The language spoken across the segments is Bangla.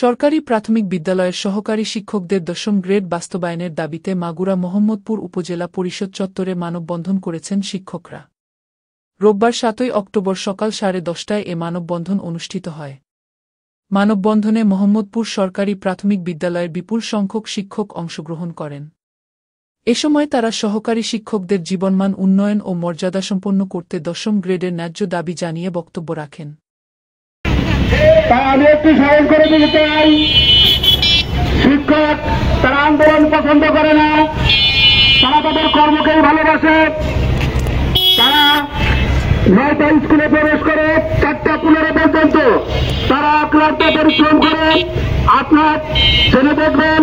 সরকারি প্রাথমিক বিদ্যালয়ের সহকারী শিক্ষকদের ১০ম গ্রেড বাস্তবায়নের দাবিতে মাগুরা মোহাম্মদপুর উপজেলা পরিষদ চত্বরে মানববন্ধন করেছেন শিক্ষকরা। রোববার ৭ই অক্টোবর সকাল ১০:৩০টায় এ মানববন্ধন অনুষ্ঠিত হয়। মানববন্ধনে মোহাম্মদপুর সরকারি প্রাথমিক বিদ্যালয়ের বিপুল সংখ্যক শিক্ষক অংশগ্রহণ করেন। এ সময় তারা সহকারী শিক্ষকদের জীবনমান উন্নয়ন ও মর্যাদাসম্পন্ন করতে ১০ম গ্রেডের ন্যায্য দাবি জানিয়ে বক্তব্য রাখেন। আমি একটু স্মরণ করে দিতে চাই, শিক্ষক তারা আন্দোলন পছন্দ করে না, তারা তাদের কর্মকেই ভালোবাসে। তারা ৯টা স্কুলে প্রবেশ করে ৪টা ১৫ পর্যন্ত তারা ক্লান্ত পরিশ্রম করে। আপনার জেনে দেখবেন,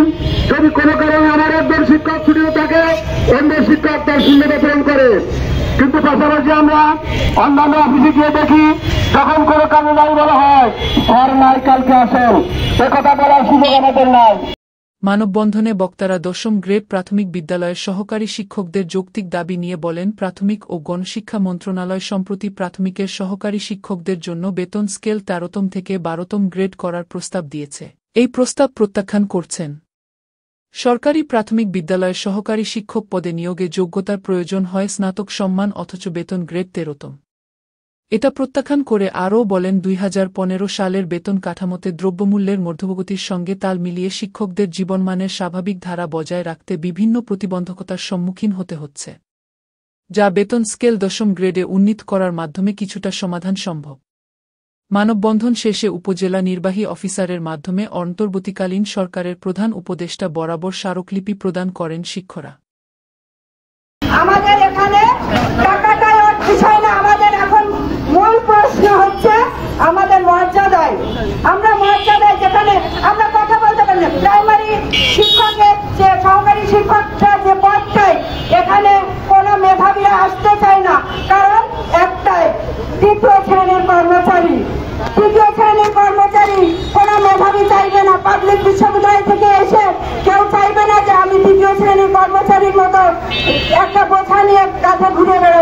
যদি কোনো কারণে আমার একজন শিক্ষক ছুটিতে থাকে, অন্য শিক্ষক তার শূন্য বেতন করে। কিন্তু পাশাপাশি আমরা অন্যান্য অফিসে গিয়ে দেখি, যখন কোনো কাজে নাই বলা হয়, আর নাই কালকে আসেন, এ কথা বলার সুযোগ আমাদের নাই। মানববন্ধনে বক্তারা ১০ম গ্রেড প্রাথমিক বিদ্যালয়ের সহকারী শিক্ষকদের যৌক্তিক দাবি নিয়ে বলেন, প্রাথমিক ও গণশিক্ষা মন্ত্রণালয় সম্প্রতি প্রাথমিকের সহকারী শিক্ষকদের জন্য বেতন স্কেল ১৩তম থেকে ১২তম গ্রেড করার প্রস্তাব দিয়েছে। এই প্রস্তাব প্রত্যাখ্যান করছেন। সরকারি প্রাথমিক বিদ্যালয়ের সহকারী শিক্ষক পদে নিয়োগে যোগ্যতার প্রয়োজন হয় স্নাতক সম্মান, অথচ বেতন গ্রেড ১৩তম। এটা প্রত্যাখ্যান করে আরও বলেন, ২০১৫ সালের বেতন কাঠামোতে দ্রব্যমূল্যের মধ্যগতির সঙ্গে তাল মিলিয়ে শিক্ষকদের জীবনমানের স্বাভাবিক ধারা বজায় রাখতে বিভিন্ন প্রতিবন্ধকতার সম্মুখীন হতে হচ্ছে, যা বেতন স্কেল ১০ম গ্রেডে উন্নীত করার মাধ্যমে কিছুটা সমাধান সম্ভব। মানববন্ধন শেষে উপজেলা নির্বাহী অফিসারের মাধ্যমে অন্তর্বর্তীকালীন সরকারের প্রধান উপদেষ্টা বরাবর স্মারকলিপি প্রদান করেন শিক্ষকরা। আমাদের এখানে টাকাটাই বিষয় না, আমাদের এখন মূল প্রশ্ন হচ্ছে আমাদের মর্যাদায়। আমরা মর্যাদায় যেখানে আমরা কথা বলতে পারি না, প্রাইমারি শিক্ষকের যে সহকারী শিক্ষকটা যে পদটাই, এখানে কোনো মেধাবীরা আসতে চায় না, কারণ একটাই, তৃতীয় শ্রেণীর কর্মচারী। তৃতীয় শ্রেণীর কর্মচারী কোনো মেধাবী চাইবে না। পাবলিক বিশ্ববিদ্যালয় থেকে এসে কেউ চাইবে না যে আমি তৃতীয় শ্রেণীর কর্মচারীর মতো একটা বোঝা নিয়ে কাঁধে ঘুরে বেড়াবো।